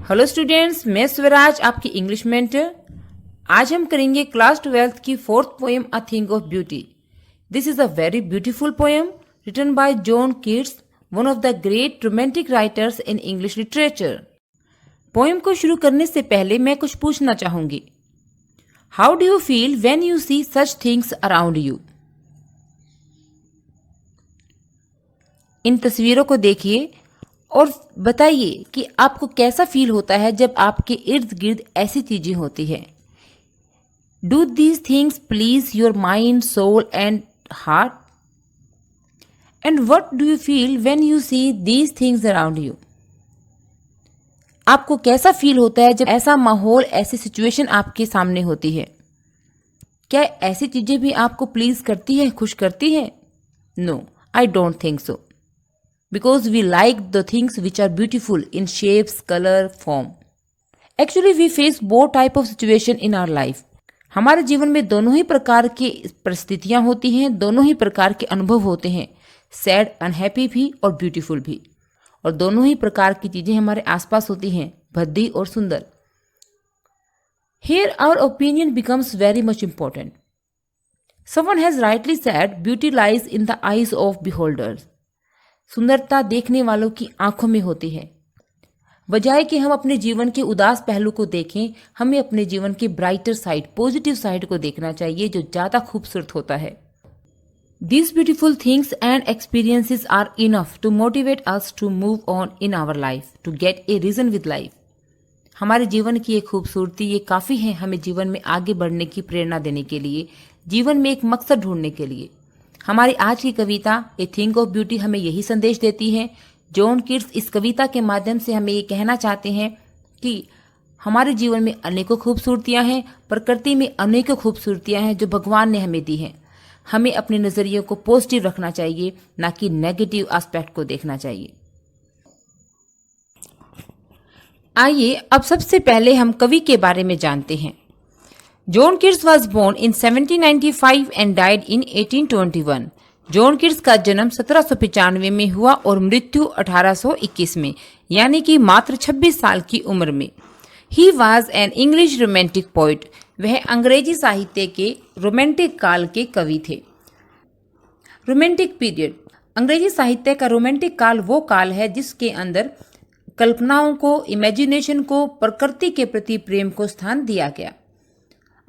Hello students, मैं स्वराज आपकी English mentor. आज हम करेंगे क्लास 12th की fourth poem a thing of beauty. This is a very beautiful poem written by John Keats, one of the great romantic writers in English literature. Poem को शुरू करने से पहले मैं कुछ पूछना चाहूंगी। How do you feel when you see such things around you? इन तस्वीरों को देखिए और बताइए कि आपको कैसा फील होता है जब आपके इर्द गिर्द ऐसी चीजें होती हैं। Do these things please your mind, soul and heart? And what do you feel when you see these things around you? आपको कैसा फील होता है जब ऐसा माहौल, ऐसी सिचुएशन आपके सामने होती है? क्या ऐसी चीजें भी आपको प्लीज करती है, खुश करती है? No, I don't think so. Because we like the things which are beautiful in shapes, color, form. Actually, we face both type of situation in our life. हमारे जीवन में दोनों ही प्रकार की परिस्थितियां होती हैं, दोनों ही प्रकार के अनुभव होते हैं, सैड, अनहैप्पी भी और ब्यूटीफुल भी। और दोनों ही प्रकार की चीजें हमारे आसपास होती हैं, भद्दी और सुंदर। Here our opinion becomes very much important. Someone has rightly said, beauty lies in the eyes of beholders. सुंदरता देखने वालों की आंखों में होती है। बजाय कि हम अपने जीवन के उदास पहलू को देखें, हमें अपने जीवन के ब्राइटर साइड, पॉजिटिव साइड को देखना चाहिए, जो ज्यादा खूबसूरत होता है। These beautiful things and experiences are enough to motivate us to move on in our life, to get a reason with life. हमारे जीवन की ये खूबसूरती, ये काफी है हमें जीवन में आगे बढ़ने की प्रेरणा देने के लिए, जीवन में एक मकसद ढूंढने के लिए। हमारी आज की कविता ए थिंग ऑफ ब्यूटी हमें यही संदेश देती है। जॉन कीट्स इस कविता के माध्यम से हमें ये कहना चाहते हैं कि हमारे जीवन में अनेकों खूबसूरतियां हैं, प्रकृति में अनेकों खूबसूरतियां हैं जो भगवान ने हमें दी हैं। हमें अपने नजरिए को पॉजिटिव रखना चाहिए, ना कि नेगेटिव एस्पेक्ट को देखना चाहिए। आइए अब सबसे पहले हम कवि के बारे में जानते हैं। John Keats was born in 1795 and died in 1821. John Keats का जन्म 1795 में हुआ और मृत्यु 1821 में, यानी कि मात्र 26 साल की उम्र में। He was an English romantic poet. वह अंग्रेजी साहित्य के रोमांटिक काल के कवि थे। रोमांटिक पीरियड, अंग्रेजी साहित्य का रोमांटिक काल वो काल है जिसके अंदर कल्पनाओं को, इमेजिनेशन को, प्रकृति के प्रति प्रेम को स्थान दिया गया।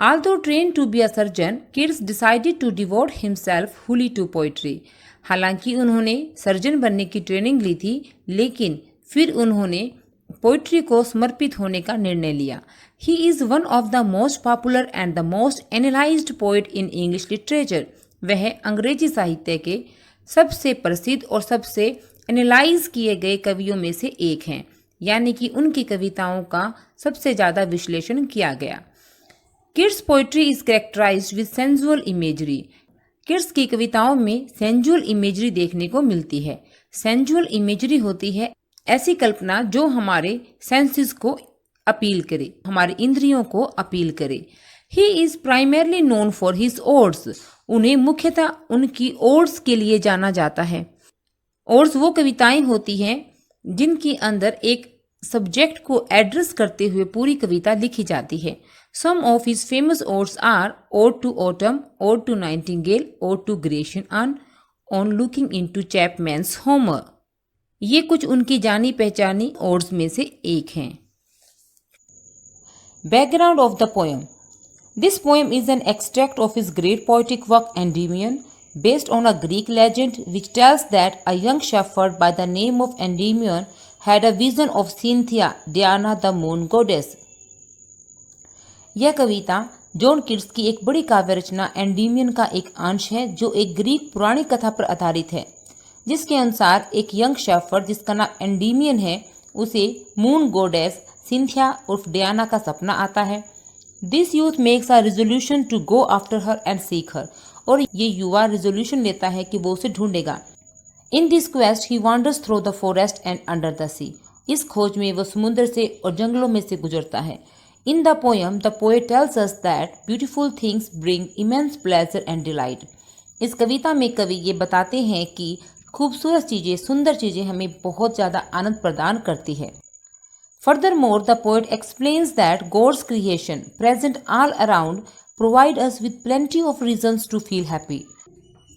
Although trained to be a surgeon, Keats decided to devote himself wholly to poetry. हालांकि उन्होंने सर्जन बनने की ट्रेनिंग ली थी, लेकिन फिर उन्होंने पोइट्री को समर्पित होने का निर्णय लिया। He is one of the most popular and the most analyzed poet in English literature. वह अंग्रेजी साहित्य के सबसे प्रसिद्ध और सबसे एनालाइज किए गए कवियों में से एक हैं, यानी कि उनकी कविताओं का सबसे ज्यादा विश्लेषण किया गया। Keats' poetry is characterized with sensual imagery. Keats की कविताओं में sensual imagery देखने को मिलती है। Sensual imagery होती है ऐसी कल्पना जो हमारे senses को अपील करे, हमारी इंद्रियों को अपील करे। He is primarily known for his odes. उन्हें मुख्यतः उनकी odes के लिए जाना जाता है। odes वो कविताएं होती हैं जिनके अंदर एक सब्जेक्ट को एड्रेस करते हुए पूरी कविता लिखी जाती है। Some of his famous odes are Ode to Autumn, Ode to Nightingale, Ode to Grecian Urn, On Looking into Chapman's Homer. ये कुछ उनकी जानी पहचानी ओड्स में से एक हैं। Background of the poem. This poem is an extract of his great poetic work Endymion, based on a Greek legend which tells that a young shepherd by the name of Endymion had a vision of Cynthia, Diana the moon goddess. यह कविता John Keats की एक बड़ी काव्य रचना Endymion का एक अंश है, जो एक ग्रीक पुराणी कथा पर आधारित है, जिसके अनुसार एक यंग शेफर्ड जिसका नाम एंडीमियन है, उसे मून गोडेस सिंथिया उर्फ डियाना का सपना आता है। This youth makes a resolution to go after her and seek her, और ये युवा रिजोल्यूशन लेता है कि वो उसे ढूंढेगा। In this quest he wanders through the forest and under the sea. इस खोज में वो समुद्र से और जंगलों में से गुजरता है। In the poem, the poet tells us that beautiful things bring immense pleasure and delight. इस कविता में कवि ये बताते हैं कि खूबसूरत चीजें, सुंदर चीजें हमें बहुत ज्यादा आनंद प्रदान करती है। Furthermore, the poet explains that God's creation, present all around, provide us with plenty of reasons to feel happy.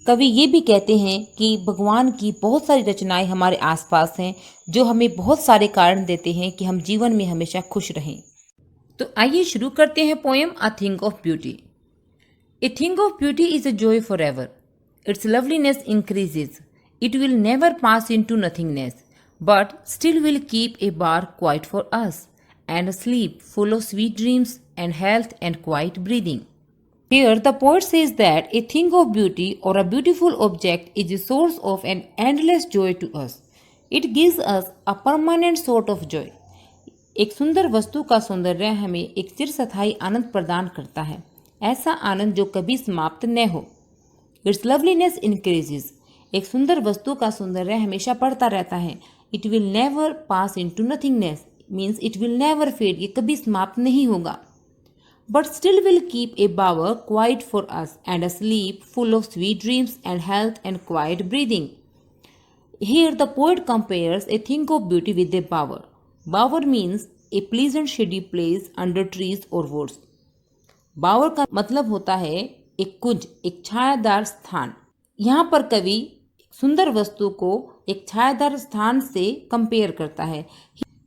कवि ये भी कहते हैं कि भगवान की बहुत सारी रचनाएं हमारे आसपास हैं जो हमें बहुत सारे कारण देते हैं कि हम जीवन में हमेशा खुश रहें। तो आइए शुरू करते हैं poem a thing of beauty. A thing of beauty is a joy for ever. Its loveliness increases. It will never pass into nothingness, but still will keep a bar quiet for us, and a sleep full of sweet dreams and health and quiet breathing. Here the poet says that a thing of beauty or a beautiful object is a source of an endless joy to us. It gives us a permanent sort of joy. एक सुंदर वस्तु का सौंदर्य हमें एक चिरस्थायी आनंद प्रदान करता है, ऐसा आनंद जो कभी समाप्त न हो। Its loveliness increases. एक सुंदर वस्तु का सौंदर्य हमेशा बढ़ता रहता है। It will never pass into nothingness means it will never fade. ये कभी समाप्त नहीं होगा। But still will keep a bower quiet for us and a sleep full of sweet dreams and health and quiet breathing. Here the poet compares a thing of beauty with a bower. Bower means a pleasant shady place under trees or woods. Bower का मतलब होता है एक कुंज, एक छायादार स्थान। यहाँ पर कवि सुंदर वस्तु को एक छायादार स्थान से कंपेयर करता है।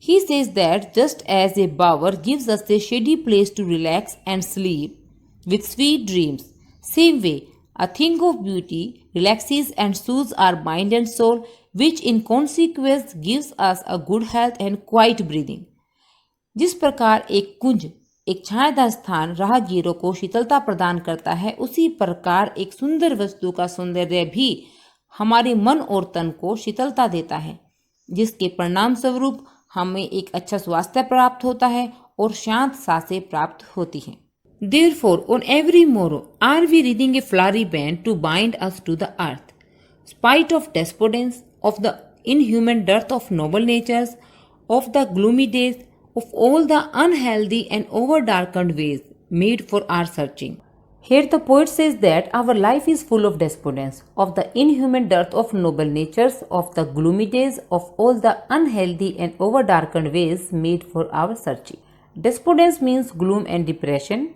He says that just as a bower gives us a shady place to relax and sleep with sweet dreams, same way a thing of beauty relaxes and soothes our mind and soul, which in consequence gives us a good health and quiet breathing. जिस प्रकार एक कुंज, एक छायादार स्थान राहगीरों को शीतलता प्रदान करता है, उसी प्रकार एक सुंदर वस्तु का सौंदर्य भी हमारे मन और तन को शीतलता देता है, जिसके परिणाम स्वरूप हमें एक अच्छा स्वास्थ्य प्राप्त होता है और शांत सांसें प्राप्त होती हैं। Therefore, on every morrow are we reading a flowery band to bind us to the earth, spite of despondence, of the inhuman dearth of noble natures, of the gloomy days, of all the unhealthy and over-darkened ways made for our searching. Here the poet says that our life is full of despondence, of the inhuman dearth of noble natures, of the gloomy days, of all the unhealthy and over-darkened ways made for our searching. Despondence means gloom and depression.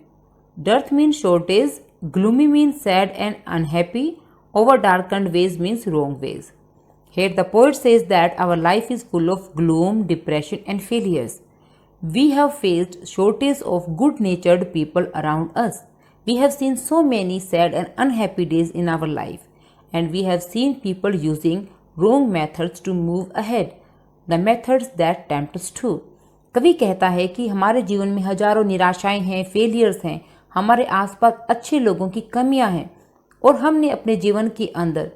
Dearth means shortage. Gloomy means sad and unhappy. Over-darkened ways means wrong ways. Here the poet says that our life is full of gloom, depression and failures. We have faced shortage of good-natured people around us. We have seen so many sad and unhappy days in our life, and we have seen people using wrong methods to move ahead, the methods that tempt us to. कवि कहता है कि हमारे जीवन में हजारों निराशाएं हैं, failures हैं, हमारे आसपास अच्छे लोगों की कमियां हैं, और हमने अपने जीवन के अंदर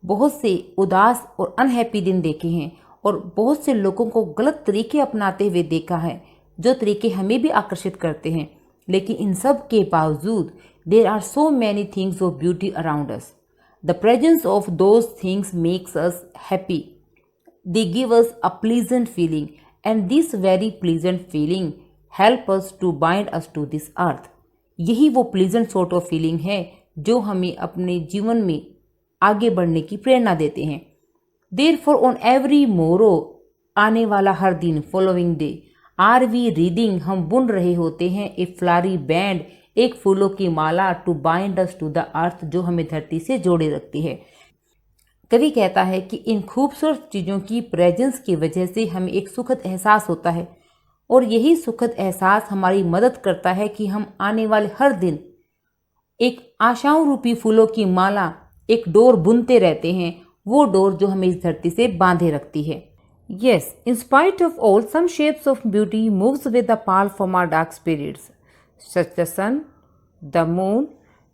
बहुत से उदास और अनहैप्पी दिन देखे हैं और बहुत से लोगों को गलत तरीके अपनाते हुए देखा है, जो तरीके हमें भी आकर्षित करते हैं। लेकिन इन सब के बावजूद there are so many things of beauty around us. The presence of those things makes us happy. They give us a pleasant feeling and this very pleasant feeling help us to bind us to this earth. यही वो pleasant sort of feeling है जो हमें अपने जीवन में आगे बढ़ने की प्रेरणा देते हैं। देयरफॉर ऑन एवरी मोरो, आने वाला हर दिन, following day, are we reading, हम बुन रहे होते हैं, ए फ्लारी बैंड, एक फूलों की माला, to bind us to the earth, जो हमें धरती से जोड़े रखती है। कवि कहता है कि इन खूबसूरत चीज़ों की प्रेजेंस की वजह से हमें एक सुखद एहसास होता है, और यही सुखद एहसास हमारी मदद करता है कि हम आने वाले हर दिन एक आशाओं रूपी फूलों की माला, एक डोर बुनते रहते हैं, वो डोर जो हमें इस धरती से बांधे रखती है। Yes, in spite of all, some shapes of beauty moves with the pall from our dark spirits, such the sun, the moon,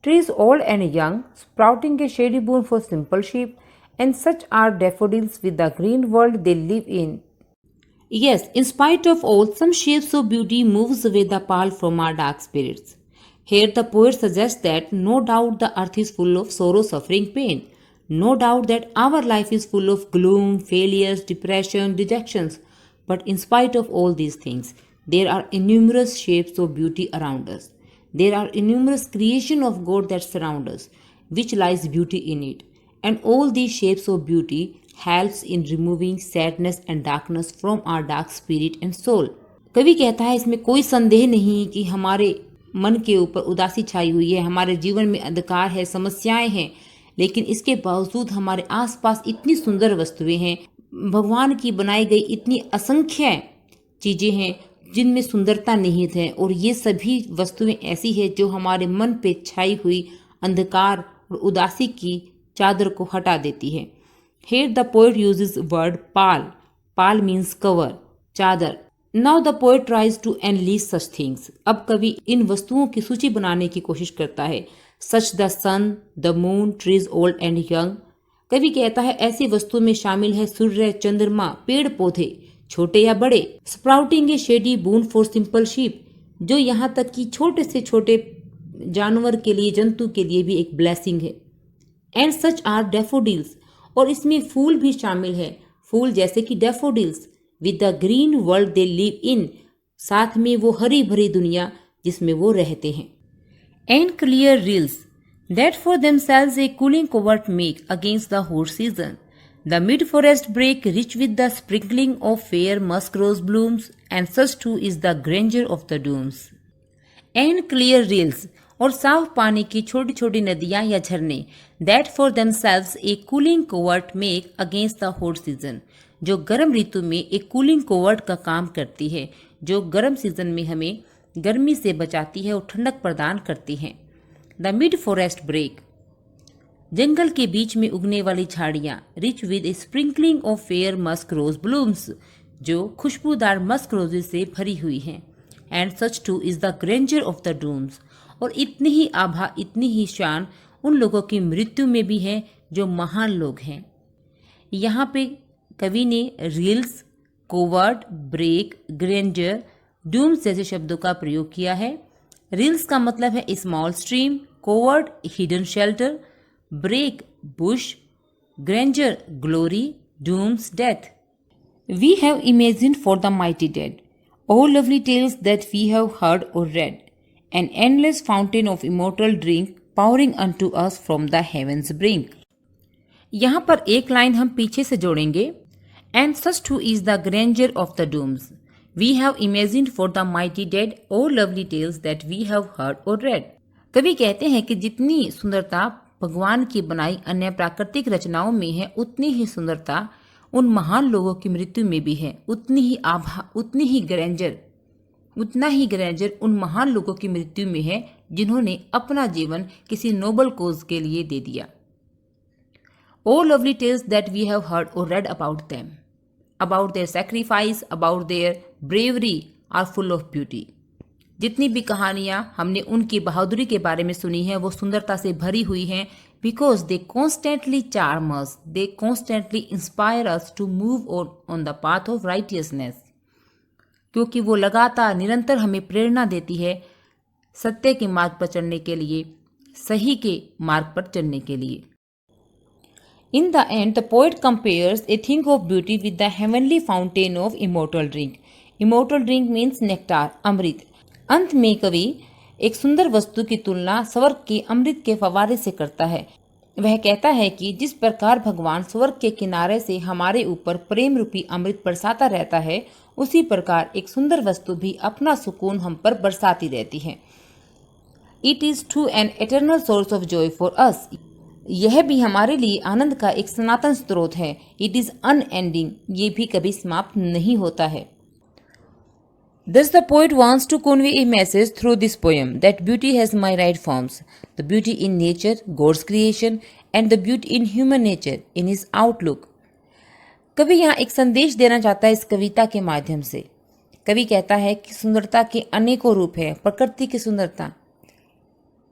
trees old and young, sprouting a shady boon for simple sheep, and such are daffodils with the green world they live in. Yes, in spite of all, some shapes of beauty moves with the pall from our dark spirits. Here the poet suggests that no doubt the earth is full of sorrow, suffering, pain. No doubt that our life is full of gloom, failures, depression, dejections. But in spite of all these things, there are innumerous shapes of beauty around us. There are innumerous creation of God that surround us, which lies beauty in it. And all these shapes of beauty helps in removing sadness and darkness from our dark spirit and soul. कवि कहता है इसमें कोई संदेह नहीं कि हमारे मन के ऊपर उदासी छाई हुई है, हमारे जीवन में अंधकार है, समस्याएं हैं, लेकिन इसके बावजूद हमारे आसपास इतनी सुंदर वस्तुएं हैं, भगवान की बनाई गई इतनी असंख्य चीजें हैं जिनमें सुंदरता निहित है, और ये सभी वस्तुएं ऐसी है जो हमारे मन पे छाई हुई अंधकार और उदासी की चादर को हटा देती है। Here the poet uses word pal. Pal means cover, चादर। Now the poet tries to enlist such things. अब कवि इन वस्तुओं की सूची बनाने की कोशिश करता है। Such the sun, the moon, trees old and young. कवि कहता है ऐसी वस्तुओं में शामिल है सूर्य, चंद्रमा, पेड़ पौधे, छोटे या बड़े। Sprouting a shady boon for simple sheep. जो यहाँ तक कि छोटे से छोटे जानवर के लिए, जंतु के लिए भी एक ब्लेसिंग है। And such are daffodils. और इसमें फूल भी शामिल है, फूल जैसे कि daffodils. With the green world they live in, साथ में वो हरी भरी दुनिया जिसमें वो रहते हैं। And clear rills that for themselves a cooling covert make against the hot season. The mid forest brake rich with the sprinkling of fair musk rose blooms and such too is the grandeur of the dooms. And clear rills और साफ पानी की छोटी छोटी नदियां या झरने। That for themselves a cooling covert make against the hot season, जो गर्म ऋतु में एक कूलिंग कोवर्ट का काम करती है, जो गर्म सीजन में हमें गर्मी से बचाती है और ठंडक प्रदान करती है। द मिड फॉरेस्ट ब्रेक, जंगल के बीच में उगने वाली झाड़ियां। Rich with a sprinkling of fair musk rose blooms, जो खुशबूदार मस्क रोजेस से भरी हुई हैं। And such too is the grandeur of the dooms, और इतनी ही आभा, इतनी ही शान उन लोगों की मृत्यु में भी है जो महान लोग हैं। यहाँ पे कवि ने rills, covert, brake, grandeur, dooms जैसे शब्दों का प्रयोग किया है। रील्स का मतलब है small stream, covert hidden shelter, brake bush, grandeur glory, dooms death. We have imagined for the mighty dead all lovely tales that we have heard or read, an endless fountain of immortal drink pouring unto us from the heavens brink. यहाँ पर एक line हम पीछे से जोड़ेंगे। And such too is the grandeur of the dooms. We have imagined for the mighty dead all lovely tales that we have heard or read. कवि कहते हैं कि जितनी सुंदरता भगवान की बनाई अन्य प्राकृतिक रचनाओं में है, उतनी ही सुंदरता उन महान लोगों की मृत्यु में भी है, उतनी ही आभा, उतनी ही ग्रैंडर, उतना ही ग्रैंडर उन महान लोगों की मृत्यु में है जिन्होंने अपना जीवन किसी नोबल कोज के लिए दे दिया। All lovely tales that we have heard or read about them, about their sacrifice, about their bravery are full of beauty. जितनी भी कहानियां हमने उनकी बहादुरी के बारे में सुनी है वो सुंदरता से भरी हुई हैं, because they constantly charm us, they constantly inspire us to move on the path of righteousness. क्योंकि वो लगातार निरंतर हमें प्रेरणा देती है सत्य के मार्ग पर चलने के लिए, सही के मार्ग पर चलने के लिए। In the end, the poet compares a thing of beauty with the heavenly fountain of immortal drink. Immortal drink means nectar, अमृत। अंत में कवि एक सुंदर वस्तु की तुलना स्वर्ग के अमृत के फवारे से करता है। वह कहता है कि जिस प्रकार भगवान स्वर्ग के किनारे से हमारे ऊपर प्रेम रूपी अमृत बरसाता रहता है, उसी प्रकार एक सुंदर वस्तु भी अपना सुकून हम पर बरसाती रहती है। It is true an eternal source of joy for us, यह भी हमारे लिए आनंद का एक सनातन स्रोत है। इट इज अनएंडिंग, ये भी कभी समाप्त नहीं होता है। Thus the poet wants to convey a message through this poem that beauty has myriad forms, the beauty in nature, God's creation, and the beauty in human nature, in his outlook. कवि यहाँ एक संदेश देना चाहता है इस कविता के माध्यम से। कवि कहता है कि सुंदरता के अनेकों रूप हैं, प्रकृति की सुंदरता,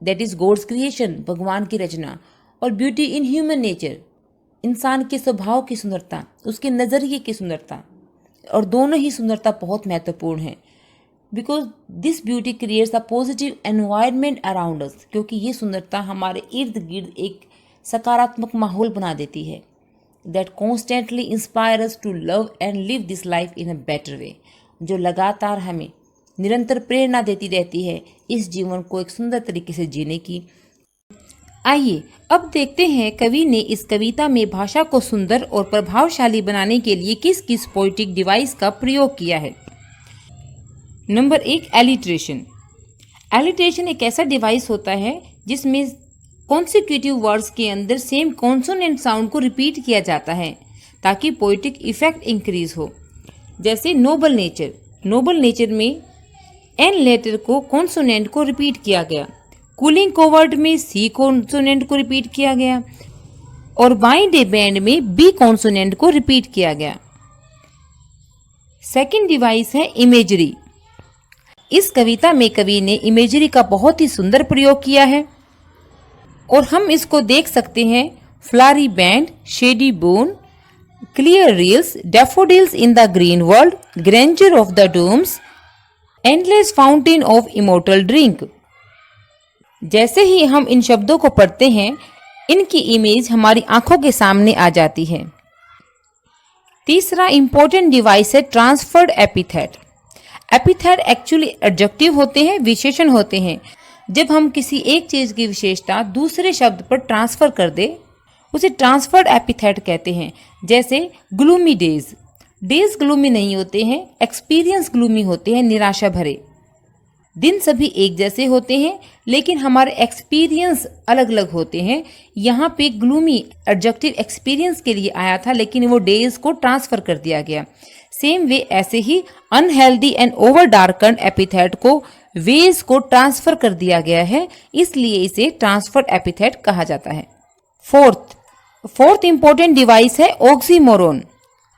that is God's creation, भगवान की रचना, और ब्यूटी इन ह्यूमन नेचर, इंसान के स्वभाव की सुंदरता, उसके नज़रिए की सुंदरता, और दोनों ही सुंदरता बहुत महत्वपूर्ण है। Because this beauty creates a positive environment around us, क्योंकि ये सुंदरता हमारे इर्द गिर्द एक सकारात्मक माहौल बना देती है। That constantly inspire us to love and live this life in a better way, जो लगातार हमें निरंतर प्रेरणा देती रहती है इस जीवन को एक सुंदर तरीके से जीने की आइए अब देखते हैं कवि ने इस कविता में भाषा को सुंदर और प्रभावशाली बनाने के लिए किस किस पोइटिक डिवाइस का प्रयोग किया है। Number 1, alliteration. एलिट्रेशन एक ऐसा डिवाइस होता है जिसमें कॉन्सिक्यूटिव वर्ड्स के अंदर सेम कॉन्सोनेंट साउंड को रिपीट किया जाता है ताकि पोइटिक इफेक्ट इंक्रीज हो। जैसे नोबल नेचर, नोबल नेचर में एन लेटर को कॉन्सोनेंट को रिपीट किया गया, कूलिंग कोवर्ट में सी कॉन्सोनेंट को रिपीट किया गया और बाइंड ए बैंड में बी कॉन्सोनेंट को रिपीट किया गया। सेकंड डिवाइस है इमेजरी। इस कविता में कवि ने इमेजरी का बहुत ही सुंदर प्रयोग किया है और हम इसको देख सकते हैं। Flowery band, shady boon, clear rills, daffodils in the green world, grandeur of the dooms, endless fountain of immortal drink. जैसे ही हम इन शब्दों को पढ़ते हैं इनकी इमेज हमारी आंखों के सामने आ जाती है। तीसरा इंपॉर्टेंट डिवाइस है transferred epithet. Epithet actually adjective होते हैं, विशेषण होते हैं। जब हम किसी एक चीज की विशेषता दूसरे शब्द पर ट्रांसफर कर दे उसे ट्रांसफर्ड एपिथेट कहते हैं। जैसे ग्लूमी डेज, डेज ग्लूमी नहीं होते हैं, एक्सपीरियंस ग्लूमी होते हैं, निराशा भरे। दिन सभी एक जैसे होते हैं लेकिन हमारे एक्सपीरियंस अलग अलग होते हैं। यहाँ पे ग्लूमी एडजेक्टिव एक्सपीरियंस के लिए आया था लेकिन वो डेज को ट्रांसफर कर दिया गया। सेम वे ऐसे ही unhealthy and over darken epithet को वेज को ट्रांसफर कर दिया गया है, इसलिए इसे ट्रांसफर्ड एपिथेट कहा जाता है। फोर्थ इंपॉर्टेंट डिवाइस है ऑक्सीमोरोन।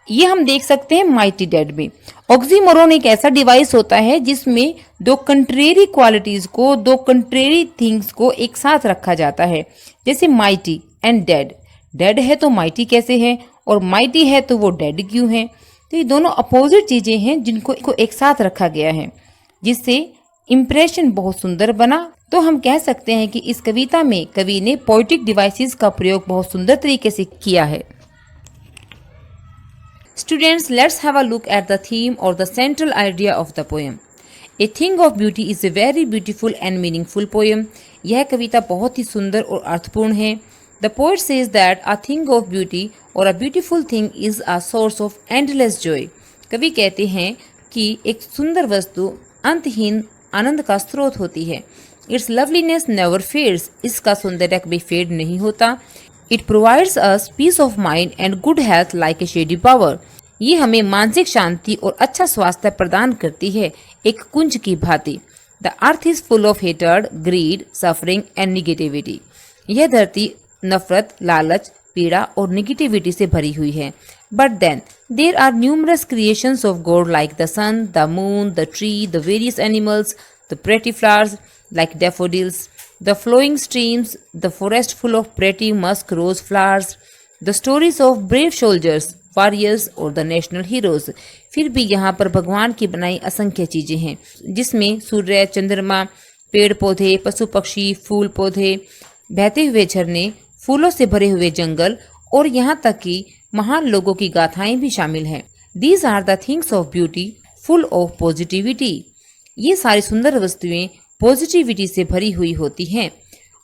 ये हम देख सकते हैं माइटी डेड में। ऑक्सीमोरोन एक ऐसा डिवाइस होता है जिसमें दो कंट्रेरी क्वालिटीज को, दो कंट्रेरी थिंग्स को एक साथ रखा जाता है। जैसे माइटी एंड डेड, डेड है तो माइटी कैसे है और माइटी है तो वो डेड क्यों है। तो ये दोनों अपोजिट चीजें हैं जिनको एक साथ रखा गया है जिससे इंप्रेशन बहुत सुंदर बना। तो हम कह सकते हैं कि इस कविता में कवि ने पोएटिक डिवाइसेस का प्रयोग बहुत सुंदर तरीके से किया है। Students, let's have a look at the theme or the central idea of the poem. A Thing of Beauty is a very beautiful and meaningful poem. यह कविता बहुत ही सुंदर और अर्थपूर्ण है। The poet says that a thing of beauty or a beautiful thing is a source of endless joy. कवि कहते हैं कि एक सुंदर वस्तु अंतहीन आनंद का स्रोत होती है। Its loveliness never fades. इसका सौंदर्य कभी फेड नहीं होता। It provides us peace of mind and good health like a shady power. ये हमें मानसिक शांति और अच्छा स्वास्थ्य प्रदान करती है एक कुंज की भांति। The earth is full of hatred, greed, suffering and negativity. यह धरती नफरत, लालच, पीड़ा और निगेटिविटी से भरी हुई है। But then there are numerous creations of God like the sun, the moon, the tree, the various animals, the pretty flowers like daffodils, the flowing streams, the forest full of pretty musk rose flowers, the stories of brave soldiers, warriors और the national heroes. फिर भी यहाँ पर भगवान की बनाई असंख्य चीजें हैं जिसमें सूर्य, चंद्रमा, पेड़ पौधे, पशु पक्षी, फूल पौधे, बहते हुए झरने, फूलों से भरे हुए जंगल और यहाँ तक कि महान लोगों की गाथाएं भी शामिल हैं। These are the things of beauty full of positivity. ये सारी सुंदर वस्तुएं पॉजिटिविटी से भरी हुई होती हैं।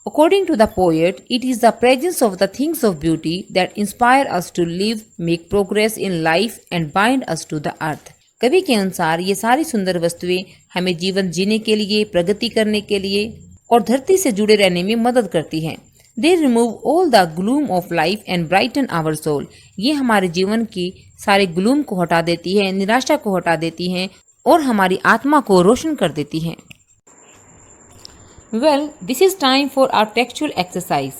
According to the poet, it is the presence of the things of beauty that inspire us to live, make progress in life and bind us to the earth. कवि के अनुसार ये सारी सुंदर वस्तुएं हमें जीवन जीने के लिए, प्रगति करने के लिए और धरती से जुड़े रहने में मदद करती हैं। They remove all the gloom of life and brighten our soul. ये हमारे जीवन की सारे ग्लूम को हटा देती है, निराशा को हटा देती हैं और हमारी आत्मा को रोशन कर देती हैं। Well, this is time for our textual exercise.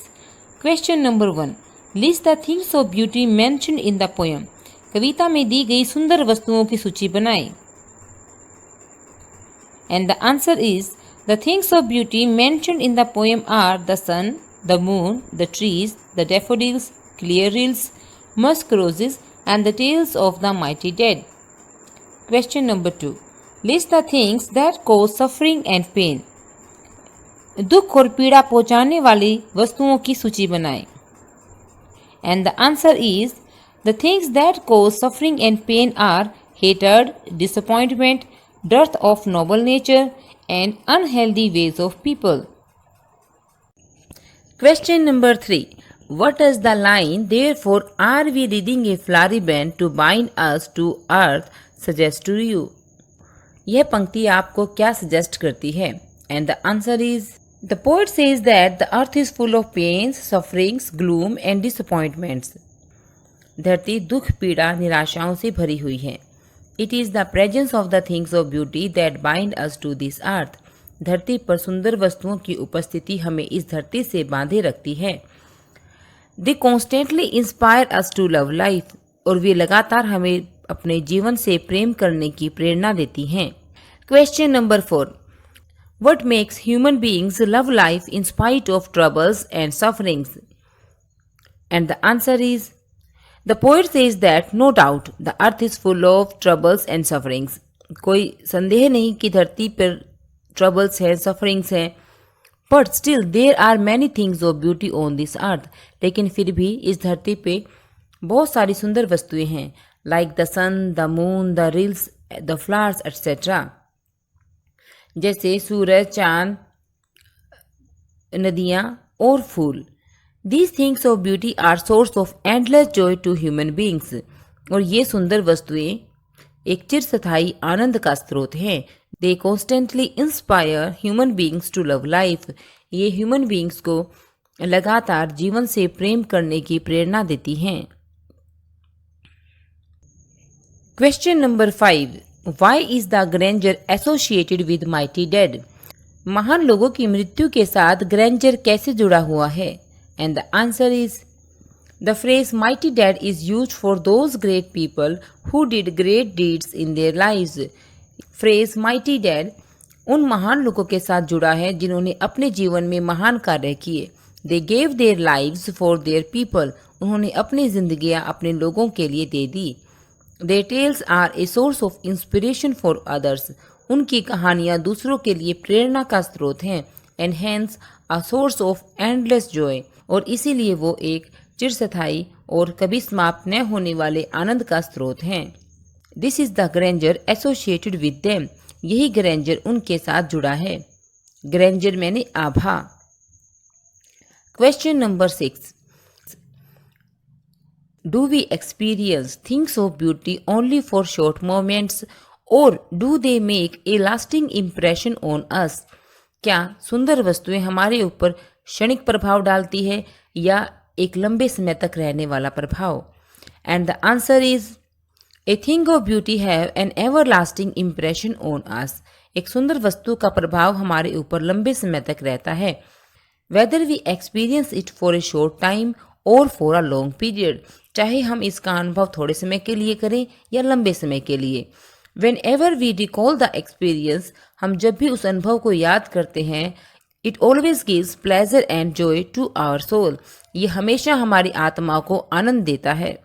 Question number 1. List the things of beauty mentioned in the poem. कविता में दी गई सुंदर वस्तुओं की सूची बनाएं। And the answer is, the things of beauty mentioned in the poem are the sun, the moon, the trees, the daffodils, clear rills, musk roses, and the tales of the mighty dead. Question number 2. List the things that cause suffering and pain. दुख और पीड़ा पहुंचाने वाली वस्तुओं की सूची बनाएं। And the answer is, the things that cause suffering and pain are hatred, disappointment, dearth of noble nature, and unhealthy ways of people. Question number 3. What does the line, therefore are we reading a flowery band to bind us to earth, suggest to you? यह पंक्ति आपको क्या suggest करती है? And the answer is, the poet says that the earth is full of pains, sufferings, gloom and disappointments. धरती दुख, पीड़ा, निराशाओं से भरी हुई है. It is the presence of the things of beauty that bind us to this earth. धरती पर सुंदर वस्तुओं की उपस्थिति हमें इस धरती से बांधे रखती है. They constantly inspire us to love life. और वे लगातार हमें अपने जीवन से प्रेम करने की प्रेरणा देती हैं. Question number 4. What makes human beings love life in spite of troubles and sufferings? And the answer is, the poet says that no doubt the earth is full of troubles and sufferings. कोई संदेह नहीं कि धरती पर troubles है, sufferings है. But still there are many things of beauty on this earth. लेकिन फिर भी इस धरती पे बहुत सारी सुंदर वस्तुएं हैं, like the sun, the moon, the rills, the flowers, etc. जैसे सूरज, चांद, नदियाँ और फूल. These things of beauty are source of endless joy to human beings. और ये सुंदर वस्तुएं एक चिरस्थायी आनंद का स्रोत हैं. They constantly inspire human beings to love life. ये ह्यूमन बींग्स को लगातार जीवन से प्रेम करने की प्रेरणा देती हैं. Question number 5. Why is the grandeur associated with mighty dead? महान लोगों की मृत्यु के साथ ग्रैंडर कैसे जुड़ा हुआ है? And the answer is, the phrase mighty dead is used for those great people who did great deeds in their lives. Phrase mighty dead उन महान लोगों के साथ जुड़ा है जिन्होंने अपने जीवन में महान कार्य किए. They gave their lives for their people. उन्होंने अपनी जिंदगियां अपने लोगों के लिए दे दी. Their tales are a source of inspiration for others. उनकी कहानियाँ दूसरों के लिए प्रेरणा का स्रोत हैं. And hence a source of endless joy. और इसीलिए वो एक चिरस्थायी और कभी समाप्त न होने वाले आनंद का स्रोत हैं. This is the grandeur associated with them. यही ग्रैंडर उनके साथ जुड़ा है. ग्रैंडर मैंने आभा. Question number 6. Do we experience things of beauty only for short moments, or do they make a lasting impression on us? क्या सुंदर वस्तुएं हमारे ऊपर क्षणिक प्रभाव डालती है या एक लंबे समय तक रहने वाला प्रभाव? And the answer is, a thing of beauty have an everlasting impression on us. एक सुंदर वस्तु का प्रभाव हमारे ऊपर लंबे समय तक रहता है. Whether we experience it for a short time or for a long period. चाहे हम इसका अनुभव थोड़े समय के लिए करें या लंबे समय के लिए. Whenever we recall the experience, हम जब भी उस अनुभव को याद करते हैं, it always gives pleasure and joy to our soul. ये हमेशा हमारी आत्मा को आनंद देता है.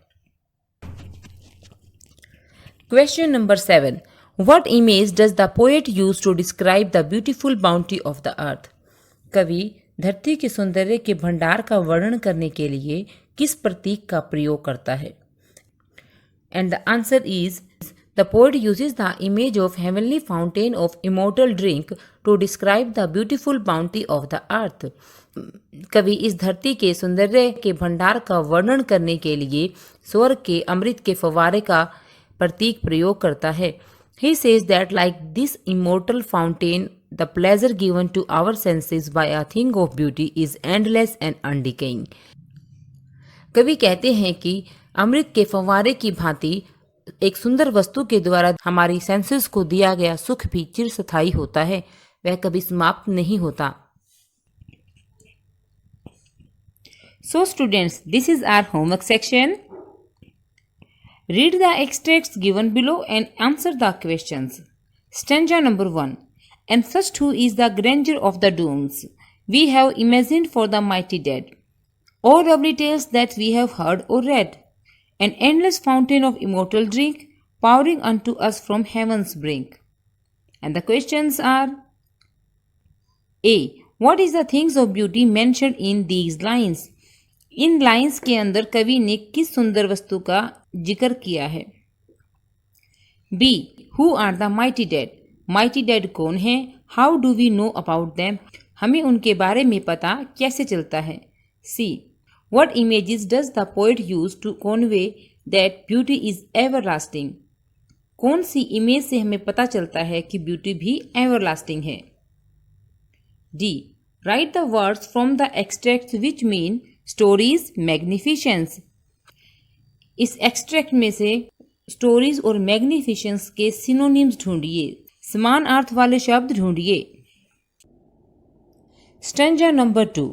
Question number 7. What image does the poet use to describe the beautiful bounty of the earth? कवि धरती के सौंदर्य के भंडार का वर्णन करने के लिए किस प्रतीक का प्रयोग करता है? And the answer is, the poet uses the image of heavenly fountain of immortal drink to describe the beautiful bounty of the earth. कवि इस धरती के सौंदर्य के भंडार का वर्णन करने के लिए स्वर्ग के अमृत के फव्वारे का प्रतीक प्रयोग करता है. He says that like this immortal fountain, the pleasure given to our senses by a thing of beauty is endless and undecaying. कवि कहते हैं कि अमृत के फव्वारे की भांति एक सुंदर वस्तु के द्वारा हमारी सेंसेस को दिया गया सुख भी चिरस्थायी होता है, वह कभी समाप्त नहीं होता. So students, this is our homework section. Read the extracts given below and answer the questions. Stanza number 1. And such too is the grandeur of the dooms we have imagined for the mighty dead. All lovely tales that we have heard or read. An endless fountain of immortal drink pouring unto us from heaven's brink. And the questions are: A. What is the things of beauty mentioned in these lines? In lines के अंदर कवि ने किस सुंदर वस्तु का जिक्र किया है? B. Who are the mighty dead? Mighty dead कौन है? How do we know about them? हमें उनके बारे में पता कैसे चलता है? सी. What images does the poet use to convey that beauty is everlasting? कौन सी इमेज से हमें पता चलता है कि ब्यूटी भी एवरलास्टिंग है? D. Write the words from the extracts which mean stories, magnificence. इस एक्सट्रैक्ट में से स्टोरीज और मैग्निफिशेंस के सिनोनिम्स ढूंढिए, समान अर्थ वाले शब्द ढूंढिए। Stanza number 2.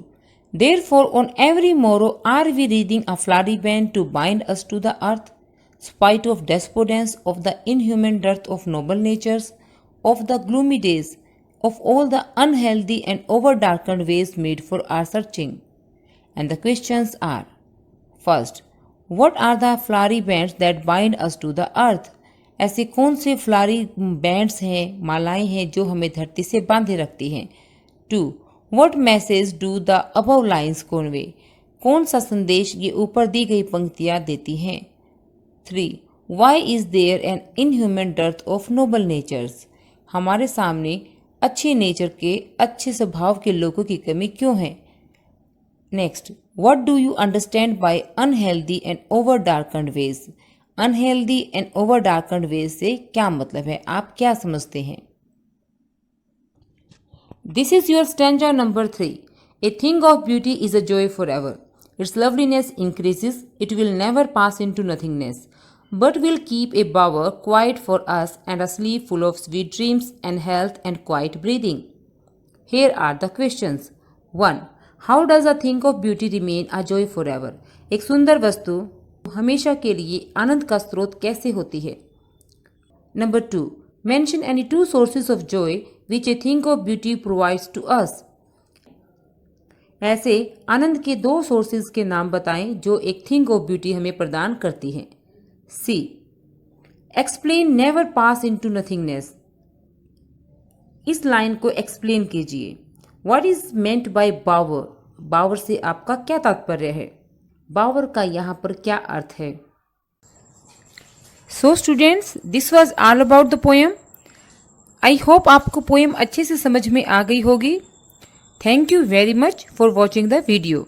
Therefore on every morrow are we reading a flowery band to bind us to the earth, spite of despondence, of the inhuman dearth of noble natures, of the gloomy days, of all the unhealthy and over-darkened ways made for our searching. And the questions are, first, what are the flowery bands that bind us to the earth? ऐसे कौन से Phulari bands हैं, मालाएं हैं जो हमें धरती से बांधे रखती हैं? 2. What message do the above lines convey? कौन सा संदेश ये ऊपर दी गई पंक्तियां देती हैं? 3. Why is there an inhuman dearth of noble natures? हमारे सामने अच्छे नेचर के, अच्छे स्वभाव के लोगों की कमी क्यों है? Next, what do you understand by unhealthy and over darkened ways? Unhealthy and over darkened ways से क्या मतलब है, आप क्या समझते हैं? This is your stanza number 3. A thing of beauty is a joy forever. Its loveliness increases, it will never pass into nothingness, but will keep a bower quiet for us and a sleep full of sweet dreams and health and quiet breathing. Here are the questions. 1. How does a thing of beauty remain a joy forever? एक सुंदर वस्तु हमेशा के लिए आनंद का स्रोत कैसे होती है? Number 2. Mention any 2 sources of joy which a thing of beauty provides to us. ऐसे आनंद के 2 सोर्सेज के नाम बताएं जो एक थिंग ऑफ ब्यूटी हमें प्रदान करती हैं। C. Explain never pass into nothingness. इस लाइन को एक्सप्लेन कीजिए। What is meant by bower? Bower से आपका क्या तात्पर्य है? बावर का यहाँ पर क्या अर्थ है? So students, this was all about the poem. I hope आपको पोएम अच्छे से समझ में आ गई होगी। Thank you very much for watching the video.